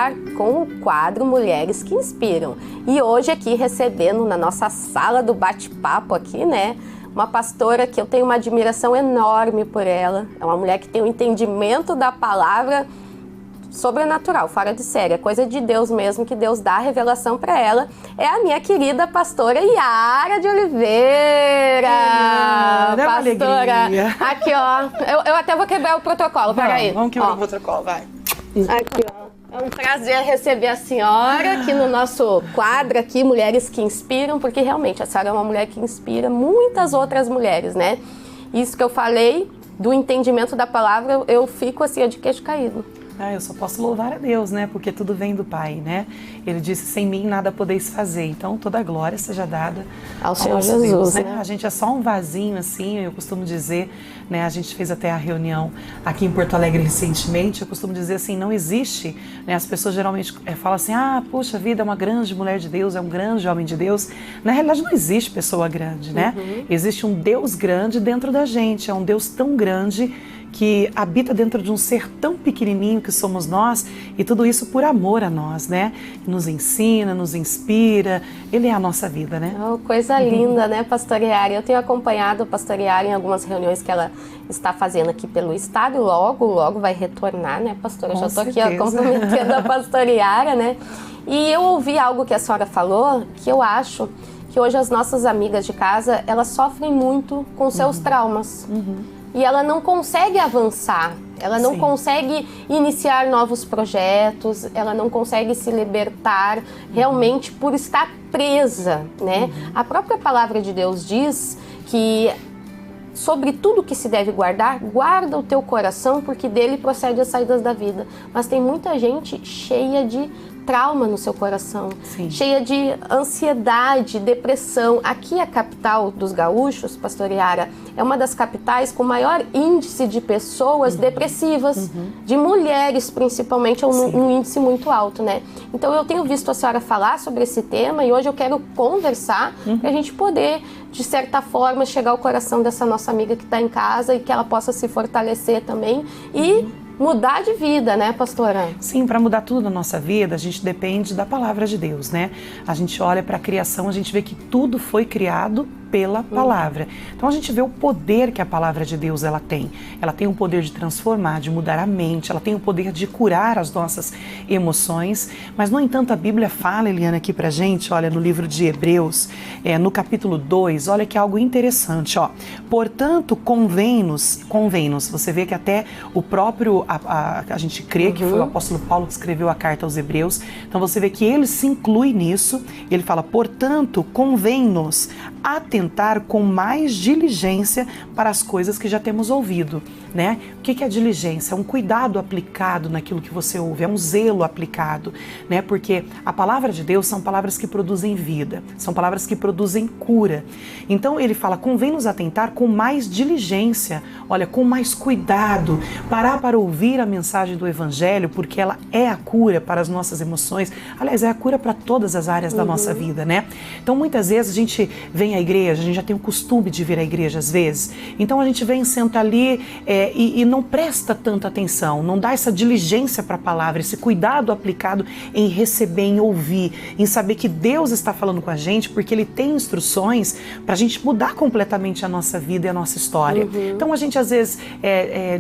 continuar com o quadro Mulheres que Inspiram. E hoje aqui recebendo na nossa sala do bate-papo aqui, né, uma pastora que eu tenho uma admiração enorme por ela. É uma mulher que tem um entendimento da palavra sobrenatural, fora de série, é coisa de Deus mesmo, que Deus dá a revelação para ela. É a minha querida pastora Yara de Oliveira. Pastora, aqui ó, eu até vou quebrar o protocolo, peraí. Vamos quebrar o protocolo, vai. Aqui ó, é um prazer receber a senhora aqui no nosso quadro aqui, Mulheres que Inspiram, porque realmente a senhora é uma mulher que inspira muitas outras mulheres, né? Isso que eu falei do entendimento da palavra, eu fico assim, de queixo caído. Eu só posso louvar a Deus, né? Porque tudo vem do Pai, né? Ele disse, sem mim nada podeis fazer. Então, toda a glória seja dada ao Senhor Jesus, Deus, né? A gente é só um vasinho, assim, eu costumo dizer, né? A gente fez até a reunião aqui em Porto Alegre recentemente, eu costumo dizer assim, não existe, né? As pessoas geralmente falam assim, puxa vida, é uma grande mulher de Deus, é um grande homem de Deus. Na realidade, não existe pessoa grande, né? Existe um Deus grande dentro da gente, é um Deus tão grande que habita dentro de um ser tão pequenininho que somos nós, e tudo isso por amor a nós, né? Nos ensina, nos inspira, Ele é a nossa vida, né? Oh, coisa linda, né, pastora Yara? Eu tenho acompanhado a pastora Yara em algumas reuniões que ela está fazendo aqui pelo estado, logo vai retornar, né, pastora? Eu já estou aqui comprometendo a pastora Yara, né? E eu ouvi algo que a senhora falou, que eu acho que hoje as nossas amigas de casa, elas sofrem muito com seus traumas. E ela não consegue avançar, ela não consegue iniciar novos projetos, ela não consegue se libertar realmente por estar presa, né? A própria palavra de Deus diz que sobre tudo que se deve guardar, guarda o teu coração, porque dele procede as saídas da vida. Mas tem muita gente cheia de trauma no seu coração, cheia de ansiedade, depressão. Aqui a capital dos gaúchos, pastor Yara, é uma das capitais com maior índice de pessoas depressivas, de mulheres principalmente, é um índice muito alto, né? Então eu tenho visto a senhora falar sobre esse tema e hoje eu quero conversar para a gente poder, de certa forma, chegar ao coração dessa nossa amiga que está em casa e que ela possa se fortalecer também e mudar de vida, né, pastora? Sim, para mudar tudo na nossa vida, a gente depende da palavra de Deus, né? A gente olha para a criação, a gente vê que tudo foi criado pela palavra. Então a gente vê o poder que a palavra de Deus ela tem. Ela tem o poder de transformar, de mudar a mente, ela tem o poder de curar as nossas emoções. Mas, no entanto, a Bíblia fala, Eliana, aqui pra gente, olha, no livro de Hebreus, no capítulo 2, olha que algo interessante, ó. Portanto, convém-nos, você vê que até o próprio, a gente crê que foi o apóstolo Paulo que escreveu a carta aos Hebreus, então você vê que ele se inclui nisso, ele fala, portanto, convém-nos atentar com mais diligência para as coisas que já temos ouvido, né? O que é diligência? É um cuidado aplicado naquilo que você ouve, é um zelo aplicado, né? Porque a palavra de Deus são palavras que produzem vida, são palavras que produzem cura. Então ele fala, convém nos atentar com mais diligência, olha, com mais cuidado, parar para ouvir a mensagem do Evangelho, porque ela é a cura para as nossas emoções, aliás, é a cura para todas as áreas da nossa vida, né? Então muitas vezes a gente vem à igreja, a gente já tem o costume de vir à igreja às vezes, então a gente vem, senta ali e não presta tanta atenção, não dá essa diligência para a palavra, esse cuidado aplicado em receber, em ouvir, em saber que Deus está falando com a gente, porque Ele tem instruções para a gente mudar completamente a nossa vida e a nossa história. Então a gente às vezes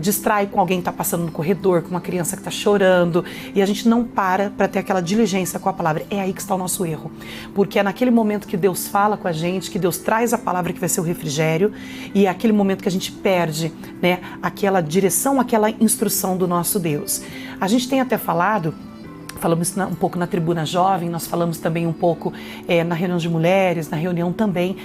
distrai com alguém que está passando no corredor, com uma criança que está chorando, e a gente não para ter aquela diligência com a palavra. É aí que está o nosso erro, porque é naquele momento que Deus fala com a gente, que Deus traz a palavra que vai ser o refrigério, e é aquele momento que a gente perde, né, aquela direção, aquela instrução do nosso Deus. A gente tem até falamos um pouco na Tribuna Jovem, nós falamos também um pouco na reunião de mulheres, na reunião também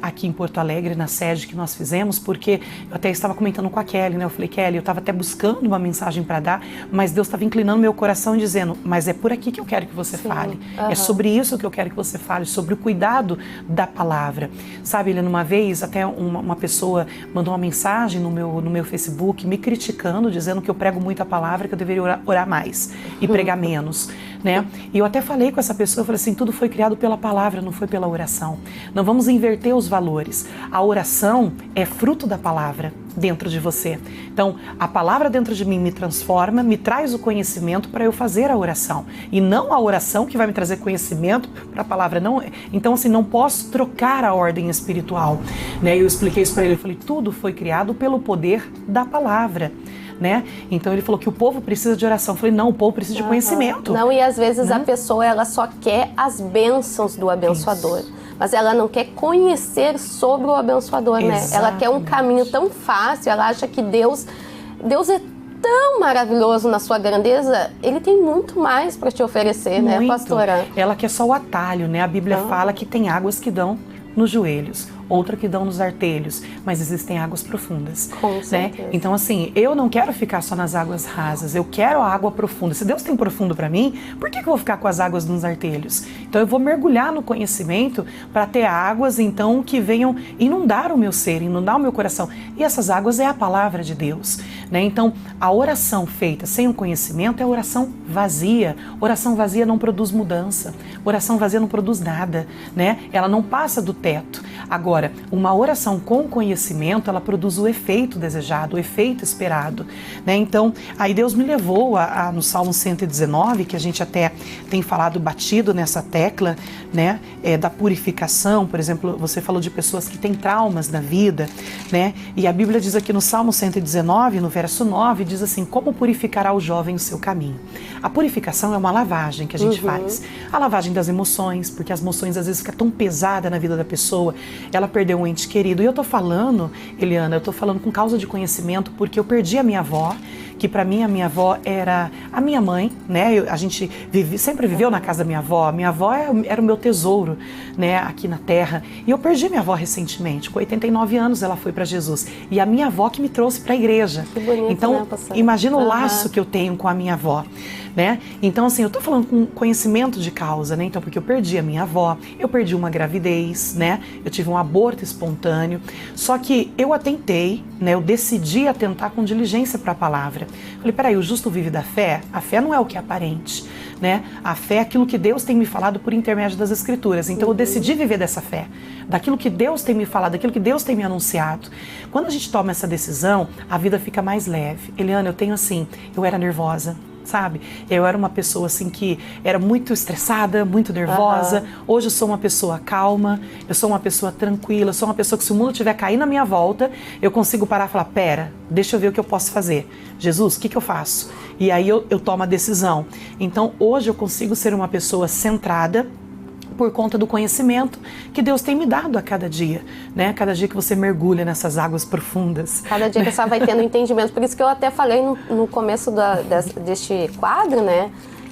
aqui em Porto Alegre, na sede que nós fizemos, porque eu até estava comentando com a Kelly, né? Eu falei, Kelly, eu estava até buscando uma mensagem para dar, mas Deus estava inclinando meu coração e dizendo, mas é por aqui que eu quero que você fale, é sobre isso que eu quero que você fale, sobre o cuidado da palavra. Sabe, Helena, uma vez até uma pessoa mandou uma mensagem no meu Facebook me criticando, dizendo que eu prego muito a palavra, que eu deveria orar mais e pregar menos. né? E eu até falei com essa pessoa, eu falei assim, tudo foi criado pela palavra, não foi pela oração. Não vamos inverter os valores. A oração é fruto da palavra dentro de você. Então, a palavra dentro de mim me transforma, me traz o conhecimento para eu fazer a oração. E não a oração que vai me trazer conhecimento para a palavra. Não. Então, assim, não posso trocar a ordem espiritual, né? Eu expliquei isso para ele, eu falei, tudo foi criado pelo poder da palavra. Né? Então ele falou que o povo precisa de oração. Eu falei, não, o povo precisa de conhecimento. Não, e às vezes a pessoa ela só quer as bênçãos do abençoador. Isso. Mas ela não quer conhecer sobre o abençoador, né? Ela quer um caminho tão fácil, ela acha que Deus é tão maravilhoso na sua grandeza, ele tem muito mais para te oferecer, muito, né, pastora? Ela quer só o atalho, né? A Bíblia fala que tem águas que dão nos joelhos, outra que dão nos artelhos, mas existem águas profundas. Com certeza. Né? Então, assim, eu não quero ficar só nas águas rasas, eu quero a água profunda. Se Deus tem profundo para mim, por que eu vou ficar com as águas nos artelhos? Então, eu vou mergulhar no conhecimento para ter águas, então, que venham inundar o meu ser, inundar o meu coração. E essas águas é a palavra de Deus. Né? Então, a oração feita sem o conhecimento é oração vazia. Oração vazia não produz mudança. Oração vazia não produz nada. Né? Ela não passa do teto. Agora, uma oração com conhecimento, ela produz o efeito desejado, o efeito esperado, né? Então, aí Deus me levou no Salmo 119, que a gente até tem falado, batido nessa tecla, né? Da purificação. Por exemplo, você falou de pessoas que têm traumas na vida, né? E a Bíblia diz aqui no Salmo 119, no verso 9, diz assim, como purificará o jovem o seu caminho? A purificação é uma lavagem que a gente faz. A lavagem das emoções, porque as emoções às vezes ficam tão pesadas na vida da pessoa, ela perdeu um ente querido. E eu tô falando, Eliana, eu tô falando com causa de conhecimento, porque eu perdi a minha avó, que para mim a minha avó era a minha mãe, né? A gente sempre viveu na casa da minha avó. Minha avó era o meu tesouro, né? Aqui na terra. E eu perdi minha avó recentemente. Com 89 anos ela foi para Jesus. E a minha avó que me trouxe para a igreja. Que bonito, então, né, pastor? Imagina o laço que eu tenho com a minha avó. Né? Então, assim, eu tô falando com conhecimento de causa, né? Então, porque eu perdi a minha avó, eu perdi uma gravidez, né? Eu tive um aborto espontâneo. Só que eu atentei, né? Eu decidi atentar com diligência para a palavra. Falei, peraí, o justo vive da fé? A fé não é o que é aparente, né? A fé é aquilo que Deus tem me falado por intermédio das Escrituras. Então, eu decidi viver dessa fé, daquilo que Deus tem me falado, daquilo que Deus tem me anunciado. Quando a gente toma essa decisão, a vida fica mais leve. Eliana, eu tenho assim, eu era nervosa, sabe? Eu era uma pessoa assim que era muito estressada, muito nervosa. Hoje eu sou uma pessoa calma, eu sou uma pessoa tranquila, eu sou uma pessoa que se o mundo estiver caindo na minha volta, eu consigo parar e falar, pera, deixa eu ver o que eu posso fazer. Jesus, o que eu faço? E aí eu tomo a decisão. Então hoje eu consigo ser uma pessoa centrada, por conta do conhecimento que Deus tem me dado a cada dia, né? Cada dia que você mergulha nessas águas profundas. Cada dia que você vai tendo entendimento. Por isso que eu até falei no começo deste quadro, né?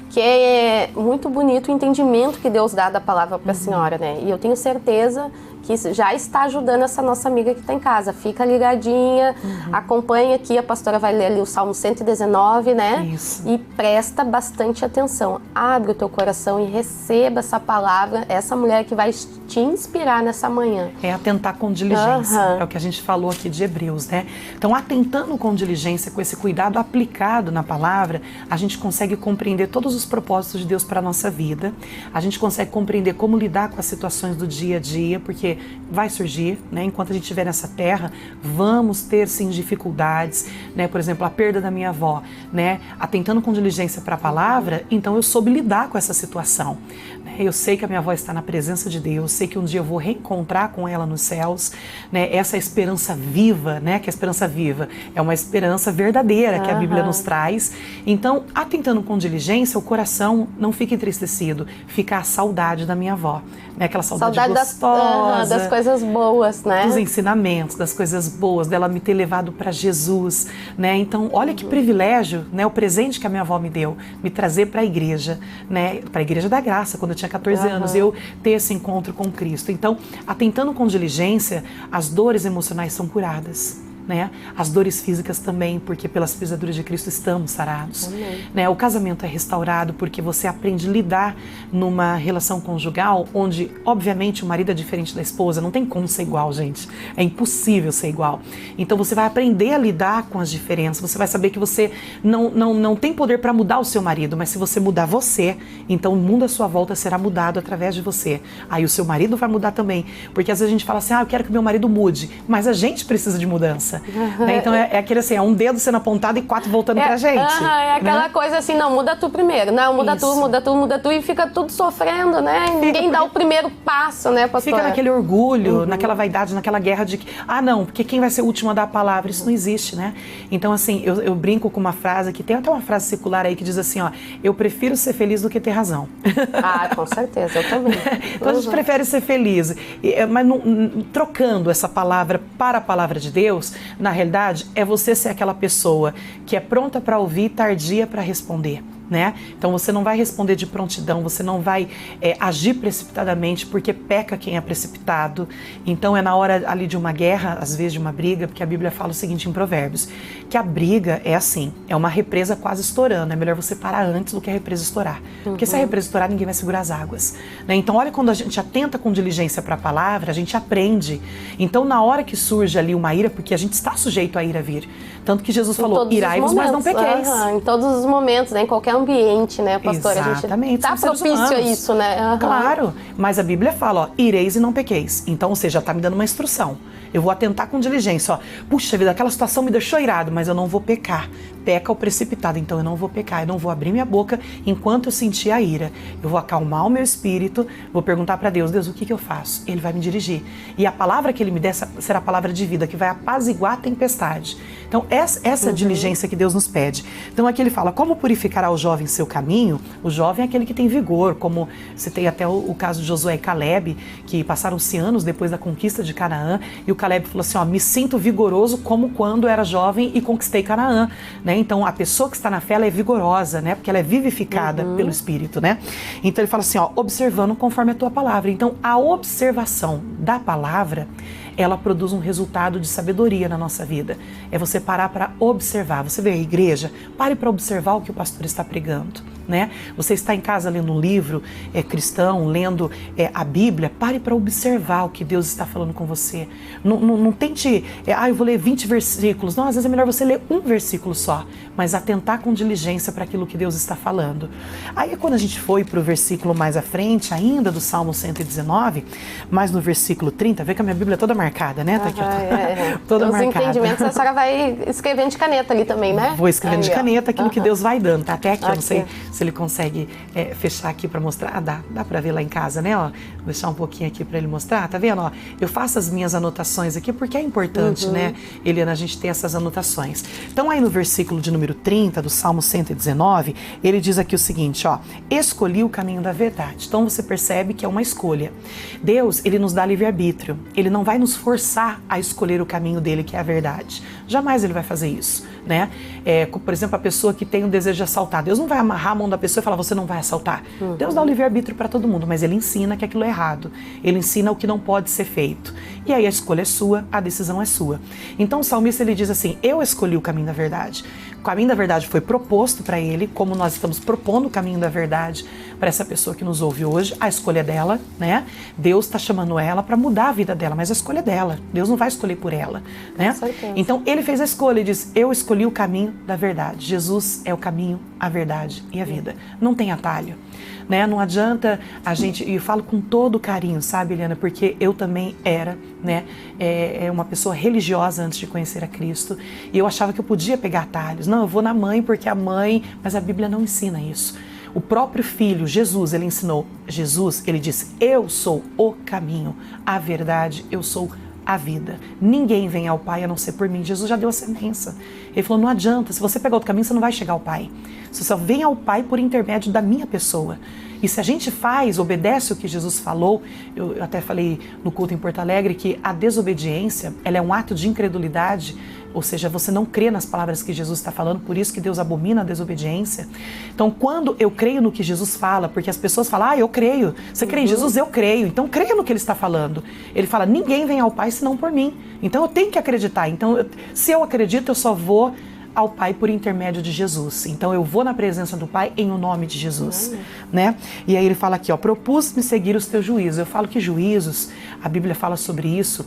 Que é muito bonito o entendimento que Deus dá da palavra para a senhora, né? E eu tenho certeza que já está ajudando essa nossa amiga que está em casa. Fica ligadinha, acompanha aqui, a pastora vai ler ali o Salmo 119, né? Isso. E presta bastante atenção. Abre o teu coração e receba essa palavra, essa mulher que vai te inspirar nessa manhã. É atentar com diligência, é o que a gente falou aqui de Hebreus, né? Então, atentando com diligência, com esse cuidado aplicado na palavra, a gente consegue compreender todos os propósitos de Deus para a nossa vida, a gente consegue compreender como lidar com as situações do dia a dia, porque vai surgir, né? Enquanto a gente estiver nessa terra, vamos ter sim dificuldades, né? Por exemplo, a perda da minha avó, né? Atentando com diligência para a palavra, então eu soube lidar com essa situação, né? Eu sei que a minha avó está na presença de Deus, sei que um dia eu vou reencontrar com ela nos céus, né? Essa esperança viva, né? Que a esperança viva é uma esperança verdadeira que a Bíblia nos traz. Então, atentando com diligência, o coração não fica entristecido, fica a saudade da minha avó, né? Aquela saudade gostosa, das coisas boas, né? Dos ensinamentos, das coisas boas, dela me ter levado para Jesus, né? Então, olha que privilégio, né? O presente que a minha avó me deu, me trazer para a igreja, né? Para a Igreja da Graça, quando eu tinha 14 anos, eu ter esse encontro com Cristo. Então, atentando com diligência, as dores emocionais são curadas. né? As dores físicas também, porque pelas pisaduras de Cristo estamos sarados. Né? O casamento é restaurado porque você aprende a lidar numa relação conjugal onde, obviamente, o marido é diferente da esposa, não tem como ser igual, gente. É impossível ser igual. Então você vai aprender a lidar com as diferenças, você vai saber que você não tem poder para mudar o seu marido, mas se você mudar você, então o mundo à sua volta será mudado através de você. Aí o seu marido vai mudar também, porque às vezes a gente fala assim, eu quero que meu marido mude, mas a gente precisa de mudança. Né? Então é aquele assim, é um dedo sendo apontado e 4 voltando pra gente. É aquela coisa assim, não, muda tu primeiro, não, muda tu e fica tudo sofrendo, né? Ninguém dá o primeiro passo, né, pastor? Fica naquele orgulho, naquela vaidade, naquela guerra de que, não, porque quem vai ser o último a dar a palavra? Isso não existe, né? Então assim, eu brinco com uma frase, que tem até uma frase secular aí que diz assim, eu prefiro ser feliz do que ter razão. Com certeza, eu também. Então a gente prefere ser feliz, mas trocando essa palavra para a palavra de Deus, na realidade, é você ser aquela pessoa que é pronta para ouvir, tardia para responder. Né? Então você não vai responder de prontidão, você não vai agir precipitadamente, porque peca quem é precipitado. Então é na hora ali de uma guerra, às vezes de uma briga, porque a Bíblia fala o seguinte em Provérbios, que a briga é assim, é uma represa quase estourando, é melhor você parar antes do que a represa estourar. Porque se a represa estourar, ninguém vai segurar as águas. Né? Então olha, quando a gente atenta com diligência para a palavra, a gente aprende. Então na hora que surge ali uma ira, porque a gente está sujeito à ira vir, tanto que Jesus falou, irai-vos, mas não pequeis. Em todos os momentos, né? Em qualquer ambiente, né, pastor? Exatamente. A gente tá propício a isso, né? Claro, mas a Bíblia fala, ireis e não pequeis. Então, ou seja, está me dando uma instrução. Eu vou atentar com diligência, puxa vida, aquela situação me deixou irado, mas eu não vou pecar. Peca o precipitado, então eu não vou pecar, eu não vou abrir minha boca enquanto eu sentir a ira. Eu vou acalmar o meu espírito, vou perguntar para Deus, o que eu faço? Ele vai me dirigir. E a palavra que Ele me der será a palavra de vida, que vai apaziguar a tempestade. Então, essa diligência que Deus nos pede. Então, aqui Ele fala, como purificará o jovem seu caminho? O jovem é aquele que tem vigor, como você tem até o caso de Josué e Caleb, que passaram-se anos depois da conquista de Canaã, e o Caleb falou assim, me sinto vigoroso como quando era jovem e conquistei Canaã, né? Então, a pessoa que está na fé, ela é vigorosa, né? Porque ela é vivificada pelo Espírito, né? Então, ele fala assim, observando conforme a tua palavra. Então, a observação da palavra, ela produz um resultado de sabedoria na nossa vida. É você parar para observar. Você vê a igreja, pare para observar o que o pastor está pregando, né? Você está em casa lendo um livro cristão, lendo a Bíblia, pare para observar o que Deus está falando com você. Não tente, eu vou ler 20 versículos. Não, às vezes é melhor você ler um versículo só, mas atentar com diligência para aquilo que Deus está falando. Aí quando a gente foi para o versículo mais à frente, ainda do Salmo 119, mas no versículo 30, vê que a minha Bíblia é toda marcada, né? Tá aqui, toda os marcada. Os entendimentos a senhora vai escrevendo de caneta ali também, né? Vou escrevendo de caneta aquilo que Deus vai dando. Tá até aqui, eu não sei se ele consegue fechar aqui para mostrar. Dá para ver lá em casa, né? Vou deixar um pouquinho aqui para ele mostrar. Tá vendo? Eu faço as minhas anotações aqui porque é importante, né, Eliana, a gente ter essas anotações. Então aí no versículo de número 30 do Salmo 119, ele diz aqui o seguinte, escolhi o caminho da verdade. Então você percebe que é uma escolha. Deus, ele nos dá livre-arbítrio. Ele não vai nos forçar a escolher o caminho dele, que é a verdade. Jamais ele vai fazer isso, né? Por exemplo, a pessoa que tem o desejo de assaltar, Deus não vai amarrar a mão da pessoa e falar, você não vai assaltar. Deus dá o livre-arbítrio para todo mundo, mas ele ensina que aquilo é errado. Ele ensina o que não pode ser feito. E aí a escolha é sua, a decisão é sua. Então o salmista, ele diz assim, eu escolhi o caminho da verdade. O caminho da verdade foi proposto para ele, como nós estamos propondo o caminho da verdade para essa pessoa que nos ouve hoje, a escolha é dela, né? Deus está chamando ela para mudar a vida dela, mas a escolha é dela. Deus não vai escolher por ela, né? Então ele fez a escolha, ele diz, eu escolhi o caminho da verdade. Jesus é o caminho, a verdade e a vida. Não tem atalho, né? Não adianta a gente, e eu falo com todo carinho, sabe, Eliana, porque eu também era, né, uma pessoa religiosa antes de conhecer a Cristo, e eu achava que eu podia pegar atalhos. Não, eu vou na mãe porque a mãe, mas a Bíblia não ensina isso. O próprio Filho, Jesus, ele ensinou. Jesus, ele disse, eu sou o caminho, a verdade, eu sou a vida. Ninguém vem ao Pai a não ser por mim. Jesus já deu a sentença. Ele falou, não adianta, se você pegar outro caminho, você não vai chegar ao Pai. Você só vem ao Pai por intermédio da minha pessoa. E se a gente obedece o que Jesus falou, eu até falei no culto em Porto Alegre que a desobediência, ela é um ato de incredulidade, ou seja, você não crê nas palavras que Jesus está falando, por isso que Deus abomina a desobediência. Então, quando eu creio no que Jesus fala, porque as pessoas falam, eu creio, você crê em Jesus? Eu creio, então creia no que Ele está falando. Ele fala, ninguém vem ao Pai senão por mim. Então eu tenho que acreditar. Então, se eu acredito, eu só vou ao Pai por intermédio de Jesus. Então eu vou na presença do Pai em o nome de Jesus, né? E aí ele fala aqui, ó, propus-me seguir os teus juízos. Eu falo que juízos, a Bíblia fala sobre isso,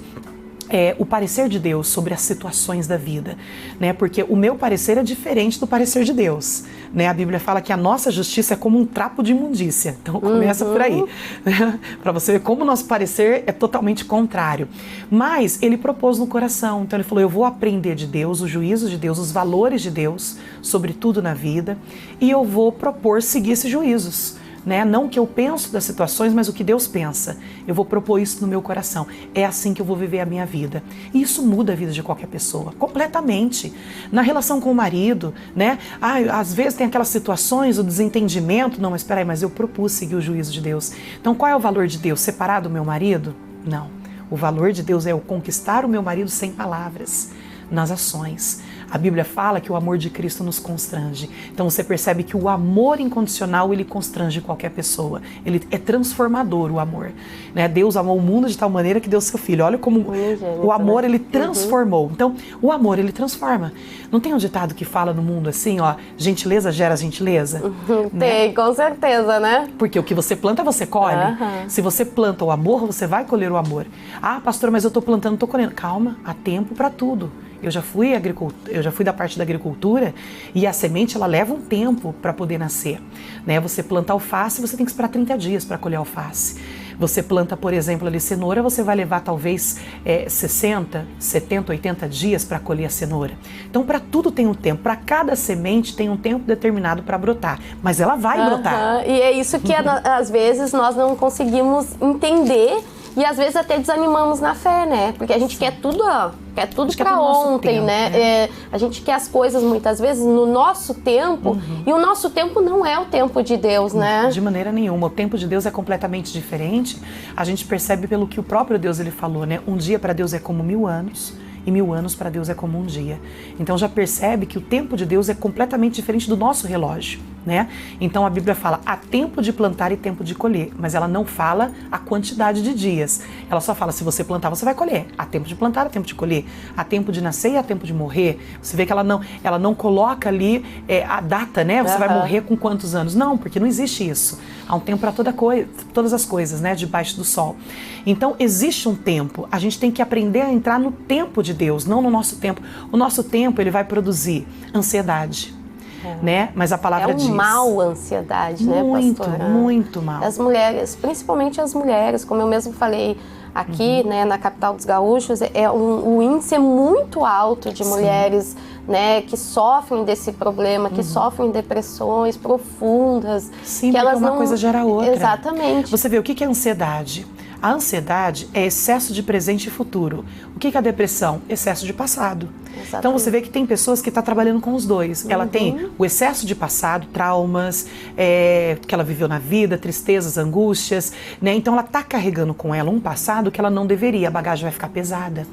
o parecer de Deus sobre as situações da vida, né? Porque o meu parecer é diferente do parecer de Deus, né? A Bíblia fala que a nossa justiça é como um trapo de imundícia. Então começa por aí, né? Para você ver como o nosso parecer é totalmente contrário. Mas ele propôs no coração. Então ele falou, eu vou aprender de Deus, os juízos de Deus, os valores de Deus sobre tudo na vida, e eu vou propor seguir esses juízos. Né? Não o que eu penso das situações, mas o que Deus pensa. Eu vou propor isso no meu coração. É assim que eu vou viver a minha vida. E isso muda a vida de qualquer pessoa, completamente. Na relação com o marido, né? Às vezes tem aquelas situações, o desentendimento. Não, mas espera aí, mas eu propus seguir o juízo de Deus. Então qual é o valor de Deus? Separar do meu marido? Não. O valor de Deus é eu conquistar o meu marido sem palavras, nas ações. A Bíblia fala que o amor de Cristo nos constrange. Então você percebe que o amor incondicional, ele constrange qualquer pessoa. Ele é transformador, o amor. Né? Deus amou o mundo de tal maneira que deu seu filho. Olha como o amor, ele transformou. Então, o amor, ele transforma. Não tem um ditado que fala no mundo assim, ó, gentileza gera gentileza? Tem, com certeza, né? Porque o que você planta, você colhe. Se você planta o amor, você vai colher o amor. Ah, pastora, mas eu tô plantando, tô colhendo. Calma, há tempo para tudo. Eu já fui da parte da agricultura e a semente, ela leva um tempo para poder nascer, né? Você planta alface, você tem que esperar 30 dias para colher alface. Você planta, por exemplo, ali cenoura, você vai levar talvez 60, 70, 80 dias para colher a cenoura. Então, para tudo tem um tempo. Para cada semente tem um tempo determinado para brotar. Mas ela vai brotar. E é isso que às vezes nós não conseguimos entender e às vezes até desanimamos na fé, né? Porque a gente quer tudo, para ontem, tempo, né? A gente quer as coisas muitas vezes no nosso tempo e o nosso tempo não é o tempo de Deus, né? De maneira nenhuma. O tempo de Deus é completamente diferente. A gente percebe pelo que o próprio Deus ele falou, né? Um dia para Deus é como 1000 anos. E 1000 anos para Deus é como um dia. Então já percebe que o tempo de Deus é completamente diferente do nosso relógio, né? Então a Bíblia fala, há tempo de plantar e tempo de colher, mas ela não fala a quantidade de dias. Ela só fala, se você plantar, você vai colher. Há tempo de plantar, há tempo de colher. Há tempo de nascer e há tempo de morrer. Você vê que ela não coloca ali a data, né? Você vai morrer com quantos anos? Não, porque não existe isso. Há um tempo para todas as coisas, né? Debaixo do sol. Então existe um tempo. A gente tem que aprender a entrar no tempo de Deus, não no nosso tempo. O nosso tempo, ele vai produzir ansiedade, né? Mas a palavra diz... mal a ansiedade, né, pastora? Muito mal. As mulheres, principalmente as mulheres, como eu mesmo falei aqui, né, na capital dos gaúchos, o índice é muito alto de mulheres, né, que sofrem desse problema, que sofrem depressões profundas. Sim, que elas uma coisa gera outra. Exatamente. Você vê, o que é ansiedade? A ansiedade é excesso de presente e futuro. O que é a depressão? Excesso de passado. Exatamente. Então você vê que tem pessoas que estão trabalhando com os dois. Ela tem o excesso de passado, traumas, que ela viveu na vida, tristezas, angústias, né? Então ela está carregando com ela um passado que ela não deveria, a bagagem vai ficar pesada.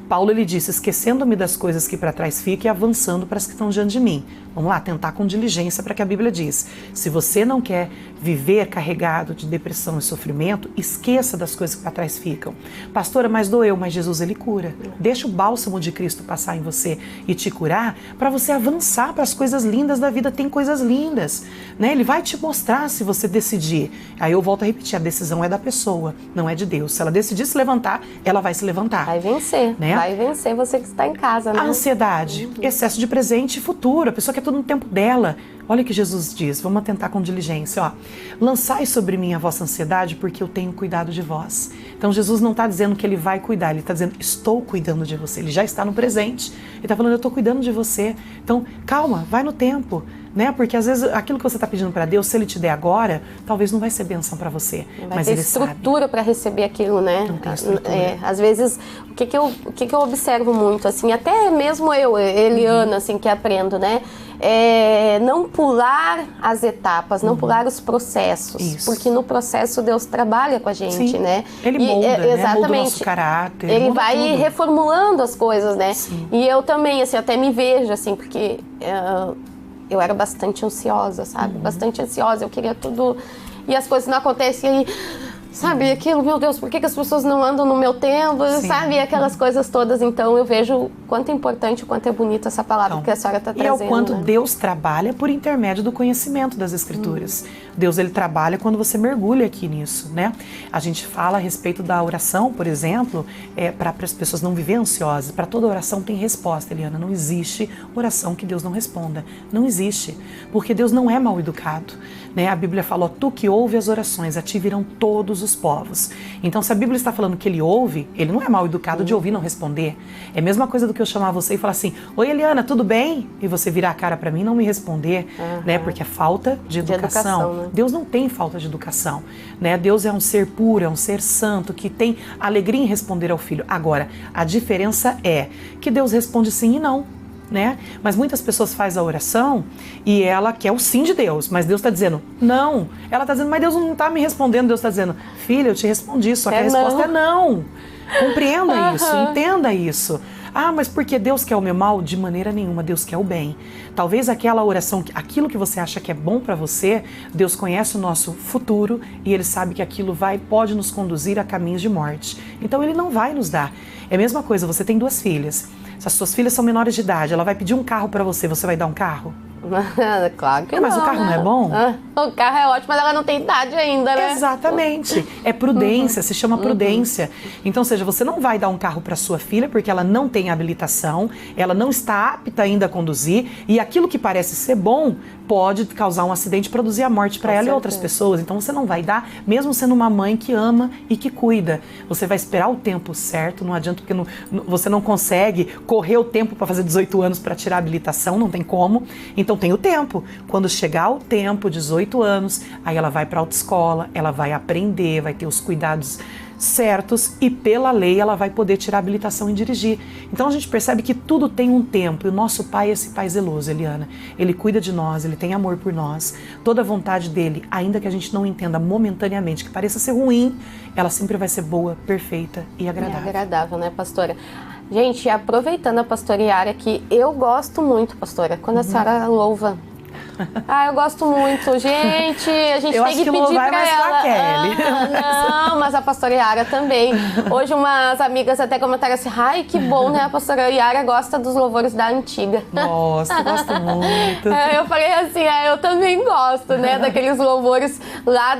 Paulo, ele disse, esquecendo-me das coisas que para trás ficam e avançando para as que estão diante de mim. Vamos lá, tentar com diligência para que a Bíblia diz. Se você não quer viver carregado de depressão e sofrimento, esqueça das coisas que para trás ficam. Pastora, mas doeu, mas Jesus, ele cura. Deixa o bálsamo de Cristo passar em você e te curar para você avançar para as coisas lindas da vida. Tem coisas lindas, né? Ele vai te mostrar se você decidir. Aí eu volto a repetir, a decisão é da pessoa, não é de Deus. Se ela decidir se levantar, ela vai se levantar. Vai vencer, né? Vai vencer você que está em casa, né? A ansiedade, excesso de presente e futuro. A pessoa quer tudo no tempo dela. Olha o que Jesus diz, vamos atentar com diligência, ó. Lançai sobre mim a vossa ansiedade, porque eu tenho cuidado de vós. Então Jesus não está dizendo que ele vai cuidar, ele está dizendo, estou cuidando de você. Ele já está no presente. Ele está falando, eu estou cuidando de você. Então, calma, vai no tempo, né? Porque às vezes aquilo que você está pedindo para Deus, se ele te der agora, talvez não vai ser bênção para você. Não vai ter estrutura para receber aquilo, né? Não tem estrutura. Às vezes, o que eu observo muito, assim, até mesmo eu, Eliana, assim, que aprendo, né? Não pular as etapas, não pular os processos. Isso. Porque no processo Deus trabalha com a gente, Sim. né? Ele molda, né? Exatamente. Molda o nosso caráter. Ele vai tudo. reformulando as coisas, né? Sim. E eu também, assim, até me vejo, assim, porque eu era bastante ansiosa, sabe? Bastante ansiosa, eu queria tudo... E as coisas não acontecem e sabe? Aquilo, meu Deus, por que as pessoas não andam no meu tempo, sabe? Aquelas coisas todas. Então eu vejo o quanto é importante, o quanto é bonita essa palavra que a senhora está trazendo. E é o quanto Deus trabalha por intermédio do conhecimento das Escrituras. Deus, ele trabalha quando você mergulha aqui nisso, né? A gente fala a respeito da oração, por exemplo, para as pessoas não viverem ansiosas. Para toda oração tem resposta, Eliana. Não existe oração que Deus não responda. Não existe. Porque Deus não é mal educado, né? A Bíblia falou, tu que ouve as orações, a ti virão todos os povos. Então, se a Bíblia está falando que ele ouve, ele não é mal educado de ouvir e não responder. É a mesma coisa do que eu chamar você e falar assim, oi Eliana, tudo bem? E você virar a cara para mim e não me responder, né? Porque é falta de educação. Né? Deus não tem falta de educação, né? Deus é um ser puro, é um ser santo, que tem alegria em responder ao filho. Agora, a diferença é que Deus responde sim e não. Né? Mas muitas pessoas fazem a oração e ela quer o sim de Deus, mas Deus está dizendo não. Ela está dizendo, mas Deus não está me respondendo. Deus está dizendo, filha, eu te respondi, só que a resposta é não. Compreenda isso, entenda isso. Ah, mas porque Deus quer o meu mal? De maneira nenhuma, Deus quer o bem. Talvez aquela oração, aquilo que você acha que é bom para você, Deus conhece o nosso futuro e Ele sabe que aquilo pode nos conduzir a caminhos de morte. Então Ele não vai nos dar. É a mesma coisa, você tem 2 filhas. Se as suas filhas são menores de idade, ela vai pedir um carro para você, você vai dar um carro? Claro que mas não. Mas o carro não é bom? O carro é ótimo, mas ela não tem idade ainda, né? Exatamente. É prudência, se chama prudência. Então, ou seja, você não vai dar um carro para sua filha porque ela não tem habilitação, ela não está apta ainda a conduzir e aquilo que parece ser bom pode causar um acidente e produzir a morte para ela e outras pessoas. Então, você não vai dar, mesmo sendo uma mãe que ama e que cuida. Você vai esperar o tempo certo, não adianta porque você não consegue correr o tempo para fazer 18 anos para tirar a habilitação, não tem como. Então tem o tempo. Quando chegar o tempo, 18 anos, aí ela vai para a autoescola, ela vai aprender, vai ter os cuidados certos e pela lei ela vai poder tirar a habilitação e dirigir. Então a gente percebe que tudo tem um tempo e o nosso Pai é esse Pai zeloso, Eliana. Ele cuida de nós, Ele tem amor por nós. Toda a vontade dEle, ainda que a gente não entenda momentaneamente, que pareça ser ruim, ela sempre vai ser boa, perfeita e agradável. É agradável, né, pastora? Gente, aproveitando a pastora Yara, que eu gosto muito, pastora, quando a senhora louva. Eu gosto muito. Gente, a gente tem que pedir pra ela. Não, mas a pastora Yara também. Hoje umas amigas até comentaram assim, ai, que bom, né? A pastora Yara gosta dos louvores da antiga. Gosto muito. Eu falei assim, eu também gosto, né? Daqueles louvores lá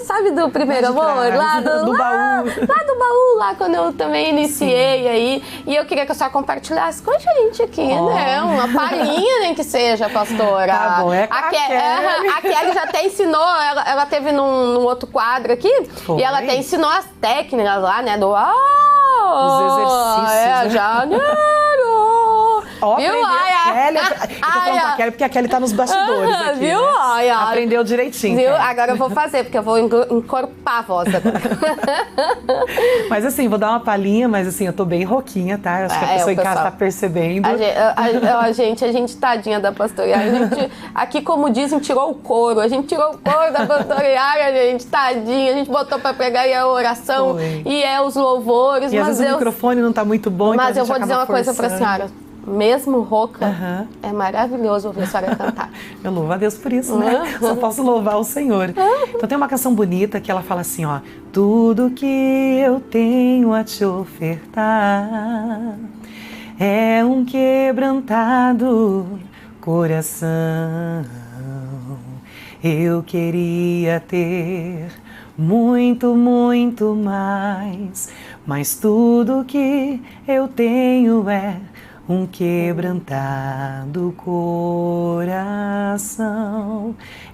sabe, do primeiro amor? Lá do baú, lá quando eu também iniciei aí. E eu queria que a senhora compartilhasse com a gente aqui, né? Uma palhinha, nem que seja, pastora. Tá bom, a Kelly já até ensinou, ela teve num outro quadro aqui, e ela até ensinou as técnicas lá, né, os exercícios. Viu? Kelly, eu tô falando com a Kelly porque a Kelly tá nos bastidores aqui, viu? Né? Aprendeu direitinho. Viu? Agora eu vou fazer, porque eu vou encorpar a voz agora. Mas assim, vou dar uma palhinha, mas assim, eu tô bem rouquinha, tá? Eu acho que a pessoa em casa tá percebendo. A gente, tadinha da pastora Yara, a gente, aqui como dizem, tirou o couro. A gente tirou o couro da pastora Yara, gente, tadinha. A gente botou pra pegar aí a oração e os louvores. E às vezes o microfone não tá muito bom, mas então eu vou dizer uma coisa pra senhora. Mesmo rouca, é maravilhoso ouvir a senhora cantar. Eu louvo a Deus por isso, né? Só posso louvar o Senhor. Então tem uma canção bonita que ela fala assim, ó. Tudo que eu tenho a te ofertar é um quebrantado coração. Eu queria ter muito, muito mais, mas tudo que eu tenho é um quebrantado coração.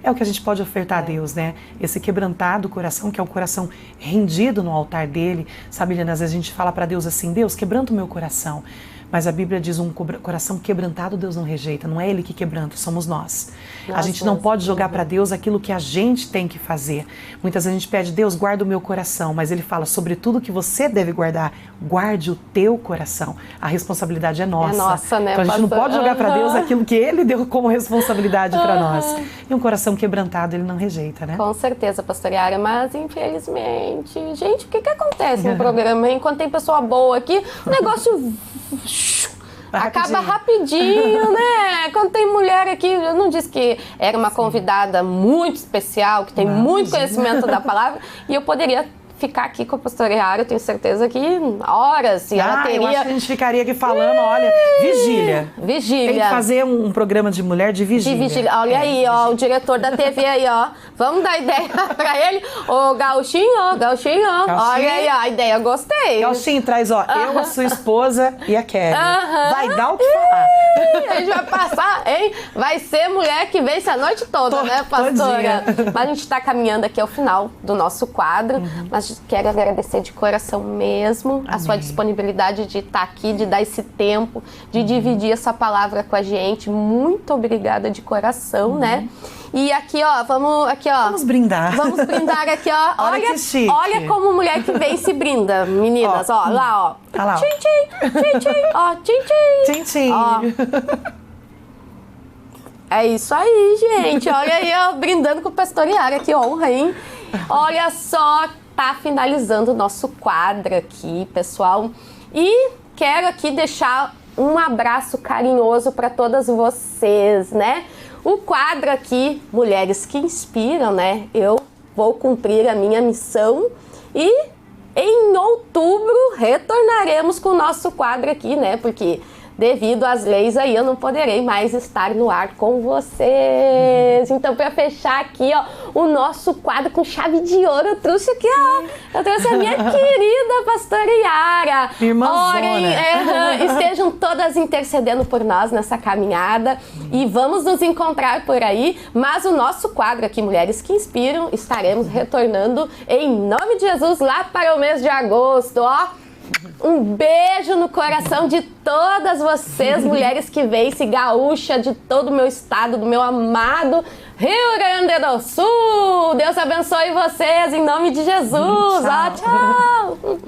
É o que a gente pode ofertar a Deus, né? Esse quebrantado coração, que é um coração rendido no altar dele. Sabe, Eliana, às vezes a gente fala para Deus assim, Deus, quebranta o meu coração. Mas a Bíblia diz, um coração quebrantado Deus não rejeita, não é Ele que quebranta, somos nós. A gente não pode jogar para Deus aquilo que a gente tem que fazer. Muitas vezes a gente pede, Deus, guarda o meu coração, mas Ele fala, sobre tudo que você deve guardar, guarde o teu coração. A responsabilidade é nossa. É nossa, né? Então a gente não pode jogar para Deus aquilo que Ele deu como responsabilidade para nós. E um coração quebrantado Ele não rejeita, né? Com certeza, pastora Yara, mas infelizmente, gente, o que acontece no programa? Enquanto tem pessoa boa aqui, o negócio... Acaba rapidinho, né? Quando tem mulher aqui, eu não disse que era uma convidada muito especial, que tem muito conhecimento da palavra, e eu poderia ficar aqui com a pastora Yara, eu tenho certeza que horas, e ela teria... Eu acho que a gente ficaria aqui falando, olha, vigília. Tem que fazer um programa de mulher de vigília. De vigília. Olha aí, ó, o diretor da TV aí, ó. Vamos dar ideia pra ele. Ô, Gauchinho. Olha aí, ó, a ideia, gostei. Gauchinho, traz, ó, eu, a sua esposa e a Kelly. Vai dar o que falar. A gente vai passar, hein? Vai ser mulher que vence a noite toda, né, pastora? Mas a gente tá caminhando aqui ao final do nosso quadro, mas quero agradecer de coração mesmo a sua disponibilidade de estar aqui, de dar esse tempo, de dividir essa palavra com a gente. Muito obrigada de coração, né? E aqui, ó, vamos brindar. Vamos brindar aqui, ó. Olha como mulher que vem se brinda, meninas, ó, lá, ó. Tá lá, ó. Tchim, tchim, tchim, tchim, ó, tchim, tchim. Tchim, tchim. Ó. É isso aí, gente. Olha aí, ó, brindando com o pastor Yara, que honra, hein? Olha só, tá finalizando o nosso quadro aqui, pessoal. E quero aqui deixar um abraço carinhoso para todas vocês, né? O quadro aqui, Mulheres que Inspiram, né? Eu vou cumprir a minha missão e em outubro retornaremos com o nosso quadro aqui, né? Porque devido às leis aí, eu não poderei mais estar no ar com vocês. Então, para fechar aqui, ó, o nosso quadro com chave de ouro, eu trouxe aqui, ó, eu trouxe a minha querida pastora Yara. Irmãzona. Estejam todas intercedendo por nós nessa caminhada e vamos nos encontrar por aí. Mas o nosso quadro aqui, Mulheres que Inspiram, estaremos retornando em nome de Jesus lá para o mês de agosto, ó. Um beijo no coração de todas vocês, mulheres que vencem, gaúcha de todo o meu estado, do meu amado Rio Grande do Sul. Deus abençoe vocês, em nome de Jesus. Tchau. Ó, tchau.